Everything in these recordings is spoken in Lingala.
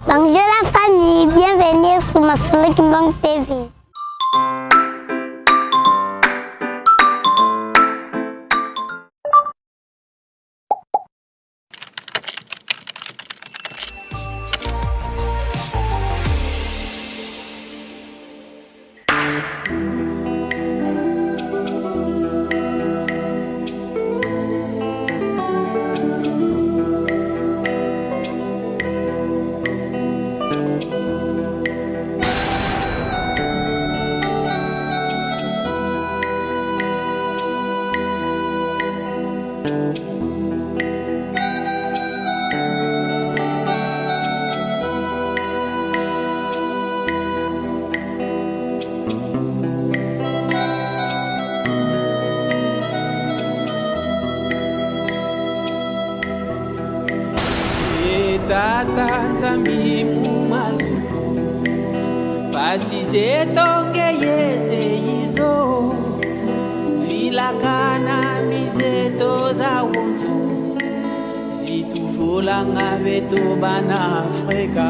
Bonjour la famille, bienvenue sur ma Solo Kimbang TV. Tata nzambi mumazu basi zetonge yeze izo filakana mizeto za wonzo zituvulanga beto bana Afrika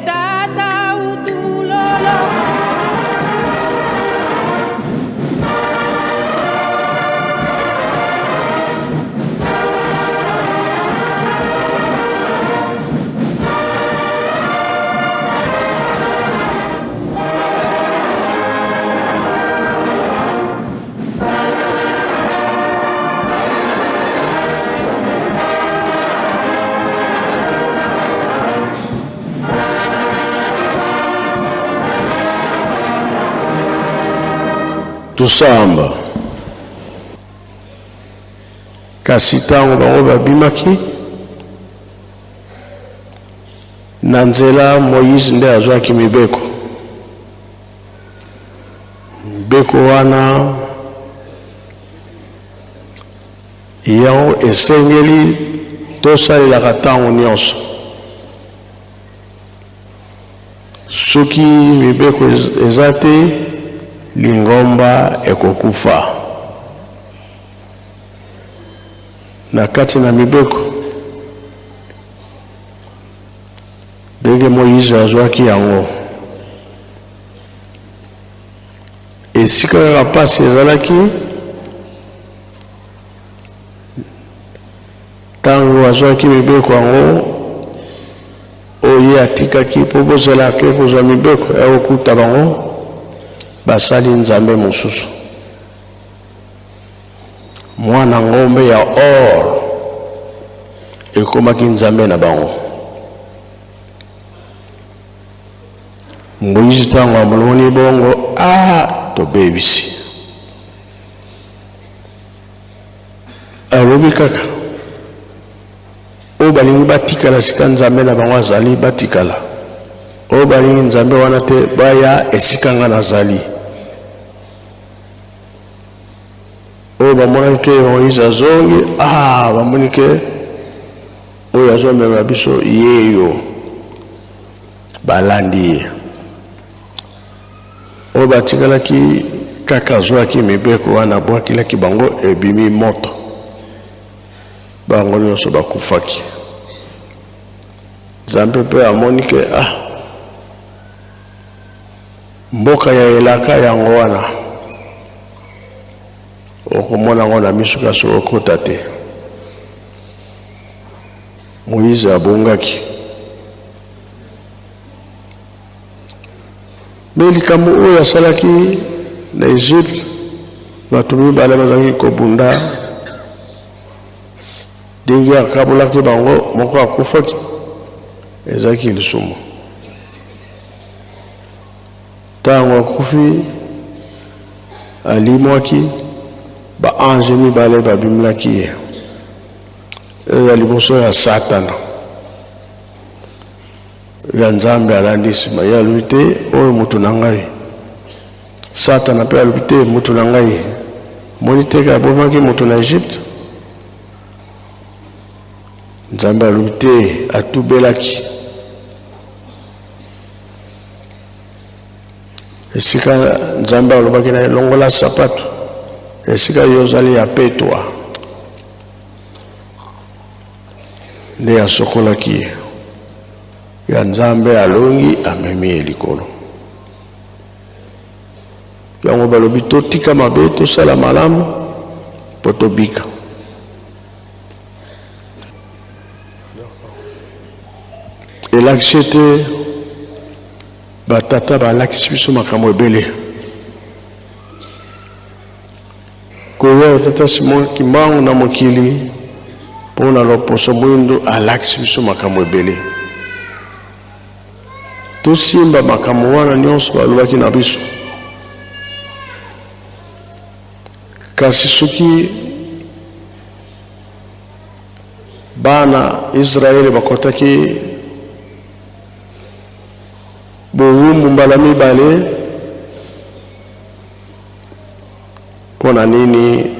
tata utulolo. Tusamba kasi ntango bango babimaki na nzela Moïse nde azwaki mibeko wana yango esengeli tosalelaka ntango nyonso soki mibeko eza te lingomba ekokufa na kati na mibeko ndenge Moïse azwaki yango esika kaka pasi ezalaki ntango azwaki mibeko yango oye atikaki mpo bozela ake kozwa mibeko ekokuta bango basali nzambe mosusu mwana ngombe ya or ekomaki nzambe na bango. Moïse ntango amoni bongo tobebisi alobi kaka oyo balingi batikala sika nzambe na bango azali batikala oyo balingi nzambe wana te baya esika nga nazali. Oyo bamonaki ke Moïse azongi bamoni ke oyo azomema biso yeyo balandi ye oyo batikalaki kaka azwaki mibeko wana bwakilaki bango ebimi moto bango nyonso bakufaki. Nzambe mpe amoni ke mboka ya elaka yango wana okomona ngo na miso kasi okota te. Moïse abongaki me likambo oyo asalaki na Egypte bato mibale bazalaki kobunda ndenge akabolaki bango moko akufaki ezalaki lisumu. Ntango akufi alimwaki baange mibale babimlaki ye ya liboso ya Satana ya Nzambe alandi nsima ye alobi te oyo mutu na ngai. Satana mpe alobi te mutu na ngai moni teke abomaki mutu na Egypte. Nzambe alobi te atubelaki esika Nzambe alobaki na longola sapato esika yozali ya petwa nde asokolaki ye ya nzambe alongi amemi elikolo. Yango balobi totika mabe tosala malamu po tobika. Elakisi te batata balakisi biso makambo ebele. Koya tata Simon Kimbangu na mokili pona loposo mwindo alakisi biso makambo ebele. Tosimba makambo wana nyonso balobaki na biso. Kasi soki bana Israeli bakotaki bowumbu mbala mibale pona nini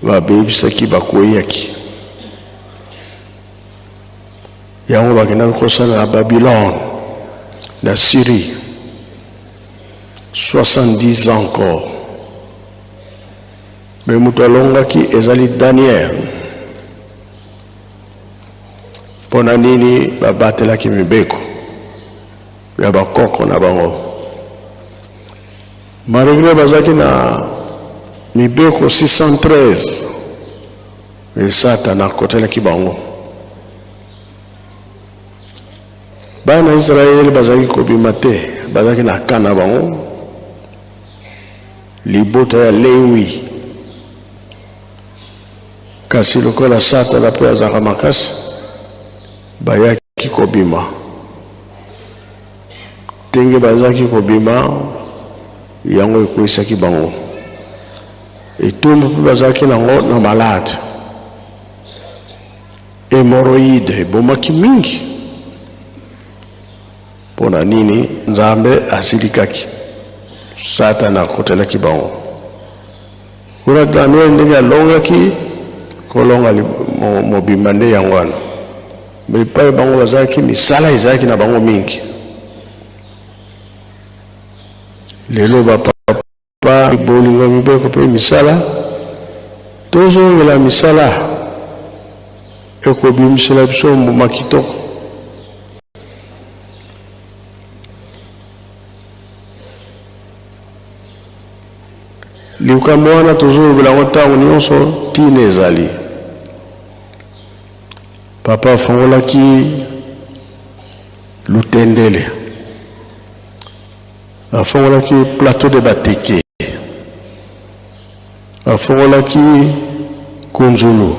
babebisaki bakweyaki. Yango bakendaki kosala na Babylone na Syrie 70 ans encore. Mais moto alongaki ezali Daniel. Pona nini babatelaki mibeko ya bakoko na bango. Malgré bazaki na mibeko 613 et Satan akotelaki bango. Bana Israeli bazaki kobima te, bazaki na kana bango. Libota ya Lewi. Kasi lokola Satan ape azaka makasi, bayaki kobima. Tenge bazaki kobima, yango ekwesaki bango. Etumbu pe bazaki nango na malade. Hémorroïde, ebomaki mingi. Pona nini nzambe asilikaki. Satan akotelaki bango. Kuna Daniel ndenge alongaki kolonga mobima nde yango wana. Mais pa bango bazaki misala ezaki na bango mingi. Lelo papa bolingo mibeko pe misala tozongela misala ekobimisela biso mbuma kitoko. Likambo wana tozolobela ngo ntango nyonso tina ezali. Papa afungolaki lutendele, afungolaki plateau de bateke, afungolaki kunzulu,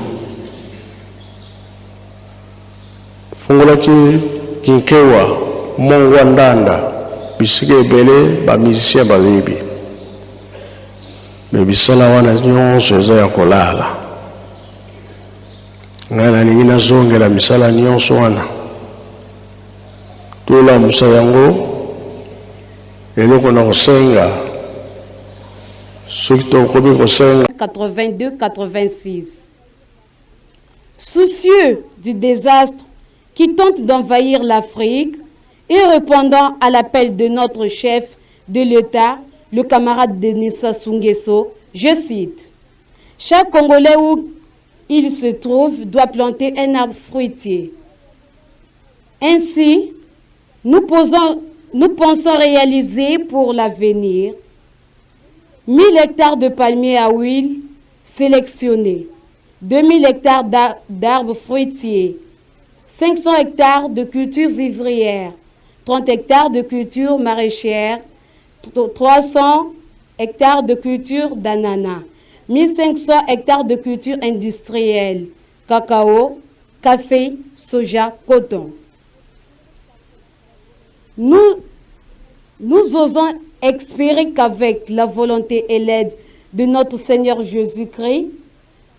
afungolaki kinkewa, mongwa ndanda, bisike ebele ba musicien bazebi. Mais bisala wana nyonso eza ya kolala. Ngana ningi nazongela misala nyonso wana. Tola musa yango eloko na kosenga. Soki tokomi kosenga 82-86. Soucieux du désastre qui tente d'envahir l'Afrique et répondant à l'appel de notre chef de l'État, le camarade Denis Sassou Nguesso, je cite, « Chaque Congolais où il se trouve doit planter un arbre fruitier. » Ainsi, nous pensons réaliser pour l'avenir 1000 hectares de palmiers à huile sélectionnés, 2000 hectares d'arbres fruitiers, 500 hectares de cultures vivrières, 30 hectares de cultures maraîchères, 300 hectares de culture d'ananas, 1500 hectares de culture industrielle, cacao, café, soja, coton. Nous osons espérer qu'avec la volonté et l'aide de notre Seigneur Jésus-Christ,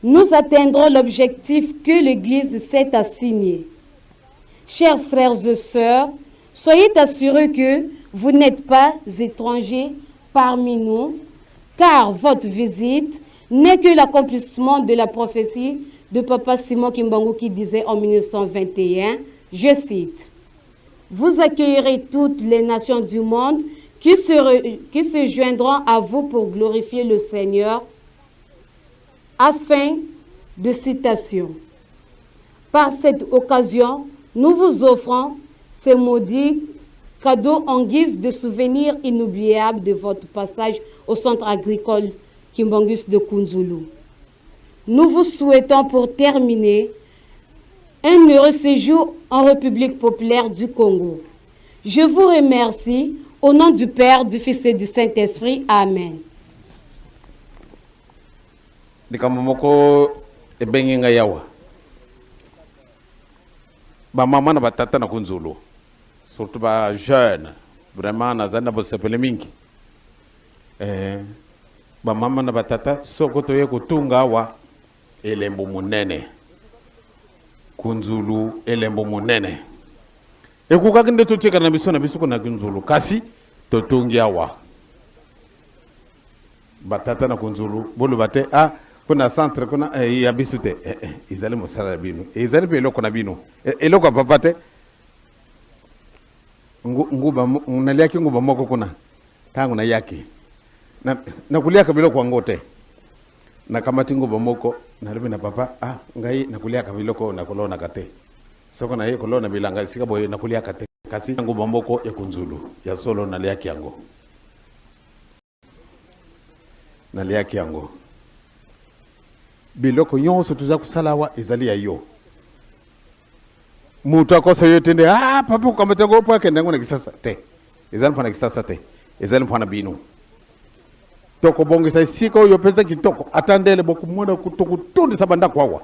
nous atteindrons l'objectif que l'Église s'est assigné. Chers frères et sœurs, soyez assurés que vous n'êtes pas étrangers parmi nous, car votre visite n'est que l'accomplissement de la prophétie de Papa Simon Kimbangu qui disait en 1921, je cite, « Vous accueillerez toutes les nations du monde qui se joindront à vous pour glorifier le Seigneur, afin de citation. Par cette occasion, nous vous offrons ces maudits cadeaux en guise de souvenir inoubliable de votre passage au centre agricole Kimbangus de Kunzulu. Nous vous souhaitons pour terminer un heureux séjour en République populaire du Congo. Je vous remercie au nom du Père, du Fils et du Saint-Esprit. Amen. Nikamomoko ebenginga yawa. Ba mama na batata na Kunzulu. Surtout ba jeune. Vraiment na zana bo sepele mingi. Ba mama na batata sokoto ye kutunga wa elembo munene. Kunzulu elembo munene. Ekuka kinde tucheka na biso kuna Kunzulu kasi totungi awa. Batata na Kunzulu bolu bate kuna centre kuna ya bisute izali musala binu izali pe lokona binu eloko papate nguba unaliaki nguba moko kuna tangu na yaki na kulia kabilo kwa ngote na kamati nguba moko na libi na papa ngai na kulia kabilo ko na kolona kate soko na ye kolona bilanga sika boye na kulia kate kasi nguba moko ya Kunzulu ya solo na liaki yango na liaki yango biloko nyonso tuza kusalawa ezali ya yo mutu akosa yo tende papa ukametengo po akende ngona kisasa te ezali mpana kisasa te ezali mpana bino toko bongisa siko yo pesa kitoko atandele bokumona kutokutundi sabanda kwawa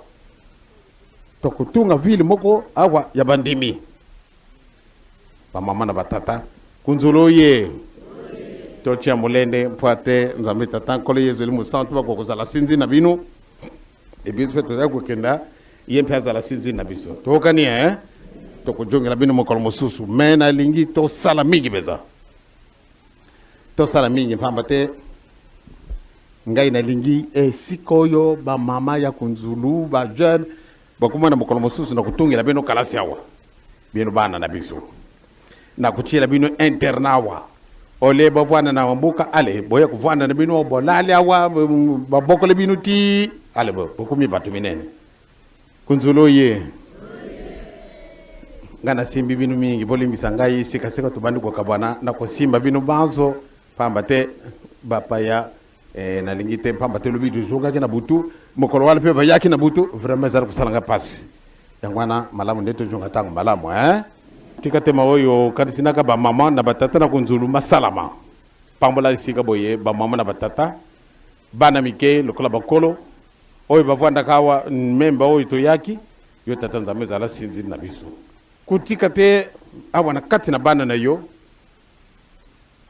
tokutunga vile moko awa ya bandimi ba mama na batata Kunzulu ye tochia mulende mpate nzambe tata nkole yezeli musantu bakokozala sinzi na bino ebispe to yako kenda yempe azala sinzi na biso tokani to kujongela bino mokolo mosusu mena lingi to sala mingi beza to sala mingi pambate ngai na lingi sikoyo ba mama ya Kunzulu ba jeune bakumana mokolo mosusu na kutungela bino kalasi awa bino bana na biso na kuchila bino internawa ole bavwana na wambuka ale boya kuvwana na bino bolale awa babokole bino ti ale bokumi batu minene Kunzulu ye ngana simbi binu mingi bolimbisa ngai sikasika tubandi kwa kabwana na kusimba binu banzo pambate bapaya na lingite pambate lubidu zonga kina butu mokolo wala pe bayaki na butu vraiment zara kusalanga pasi yangwana malamu ndeto jonga tangu malamu tikatema oyo kadisinaka ba mama na batata na Kunzulu masalama pambola sika boye ba mama na batata bana mike lokola bakolo oyo bavanda kawa memba oyo to yaki yo tata nzambe zala sinzi na biso kutika te awa na kati na bana na yo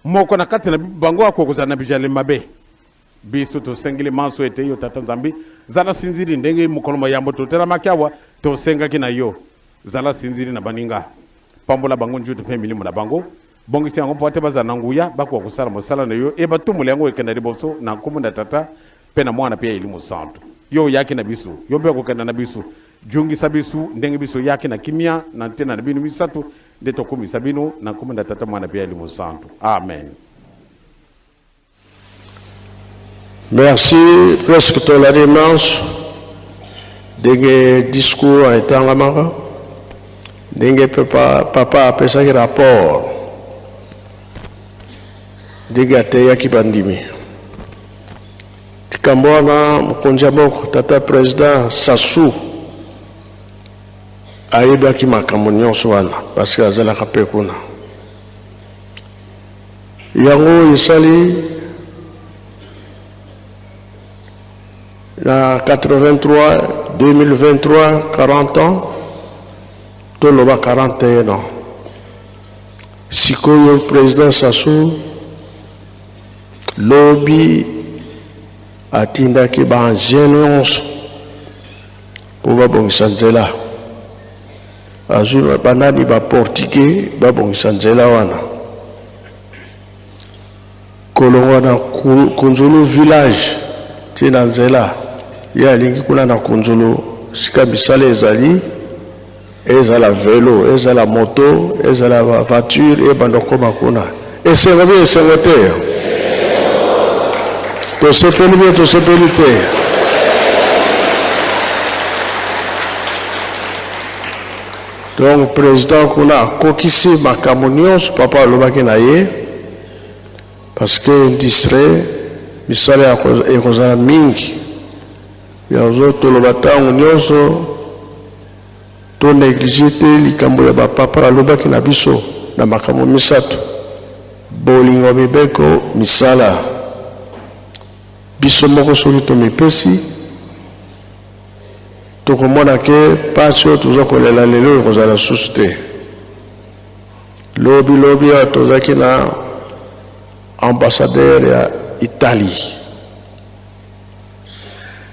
moko na kati na bango akokoza na bijale mabe biso to sengile manso ete yo tata nzambe zala sinziri ndenge mukoloma yambo to tera makawa to senga kina yo zala sinziri na baninga pambola bango njuto pe milimu na bango bongisi yango pote bazana nguya bakwa kusala mosala na yo batumule yango ekenda liboso na kumunda tata pe na mwana pe elimu santo yo yaki na biso yo be ko kenda na biso jungi sabisu ndenge biso yaki na kimia na tena na binu misatu ndeto kumi sabino na kumunda tata mwana pe elimu santo amen. Merci presque toute la démarche des discours en Tangamara. Dingue papa a pesé un rapport. Dingue a été qui bandimi. Tikambona mkonjabok tata président Sassou aïba qui m'a camonnion soana parce que azala kapé kuna. Yango isali la 83 2023 40 ans. Toloba 41 ans. Sikoyo président Sassou lobby atinda ki ba gênance pour ba bongisa nzela azuma banani ba portugais ba bongisa nzela wana kolongo na Kunzulu village tina nzela ya lingi kuna na Kunzulu sika bisale ezali ezala vélo, ezala moto, ezala voiture, et bandoko makuna. Et c'est la vie, c'est le terre. Tout ce pénible, tout ce pénible. Donc président kuna akokisi makambo nyonso papa alobaki na ye parce que industrie misala ekozala mingi yango toloba ntango nyonso to néglige te likambo ya bapapa alobaki na biso na makambo misato bolingo mibeko misala biso moko soki tomipesi tokomona ke pasi oyo toza kolela lelo ekozala susu te lobi awa tozalaki na ambassadeur ya Italie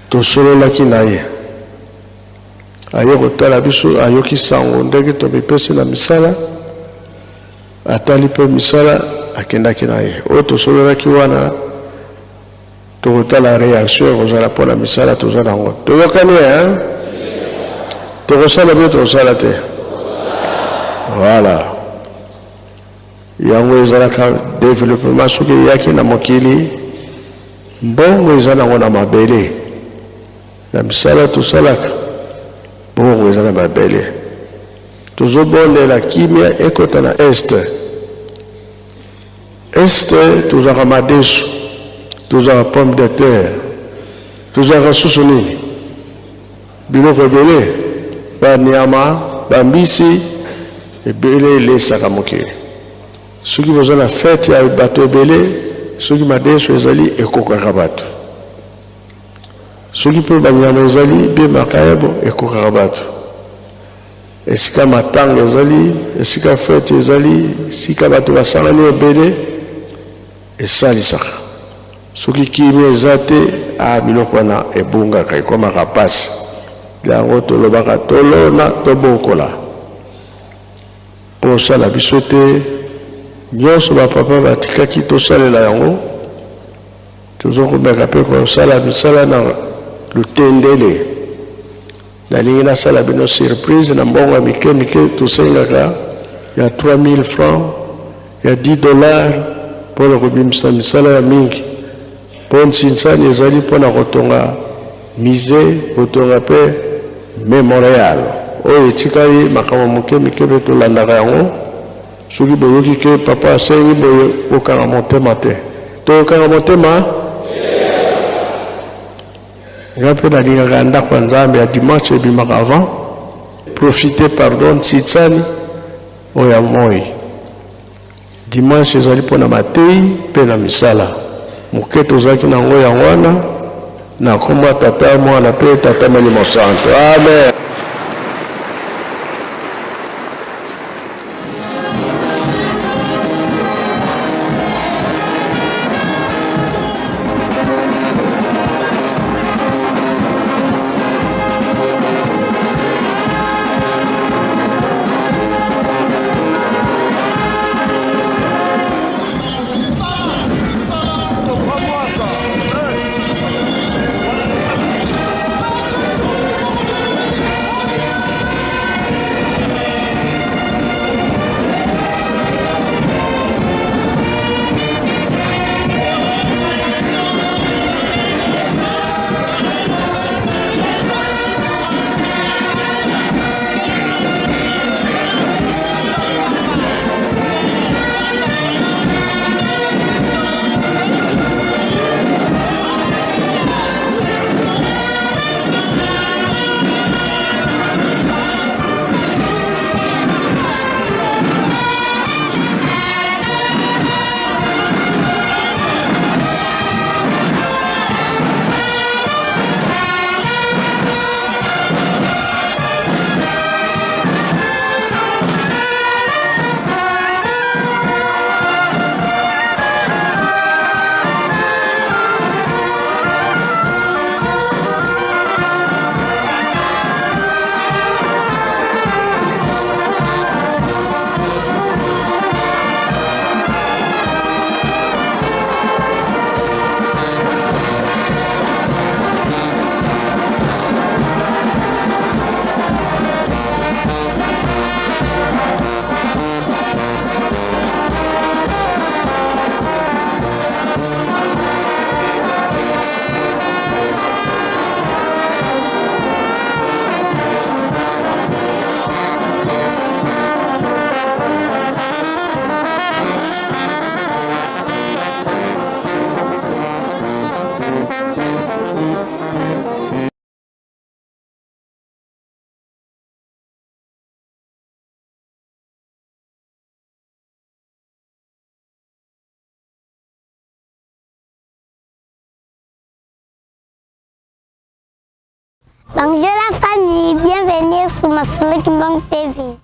tosololaki na ye aye kotala biso ayoki sango ndenge tomipesi na misala atali mpe misala akendaki na ye oyo tosololaki wana tokotala réaction ekozala mpo na misala toza nango toyokani ye tokosala bie tokosala te voilà yango ezalaka développement soki eyaki na mokili mbongo eza nango na mabele na misala tosalaka mbongo eza na mabele tozobondela kimia ekota na este tozalaka madesu tozalaka pomme de terre tozalaka susu nini biloko ebele banyama bambisi ebele elesaka mokili soki boza na fete ya bato ebele soki madesu ezali ekokaka bato soki mpe banyama ezali bie makayabo ekokaka bato esika matanga ezali esika fete ezali esika bato basangani ebele esalisaka soki kimia eza te biloko wana ebungaka ekomaka pasi yango tolobaka tolona tobokola mpo osala biso te nyonso bapapa batikaki tosalela yango tozokomeka mpe kosala misala na lutendele nalingi nasala bino surprise na mbongo ya mike tosengaka ya 3000 francs ya 10 dollars mpona kobimisa misala ya mingi mpo nsinsani ezali mpona kotonga musée kotonga mpe mémorial oyo etikali makambo moke mpe tolandaka yango soki boyoki ke papa asengi boye okanga motema te tokanga motema nga mpe nalingaka ndako ya nzambe ya dimanche ebimaka avant profite pardon nsitsani oyo ya moi dimanche ezali mpona matei mpe na misala moke tozalaki nango yango wana na kombo ya tata mwana mpe tata molimo santo amen. Bonjour la famille, bienvenue sur Masolo Kimbang TV.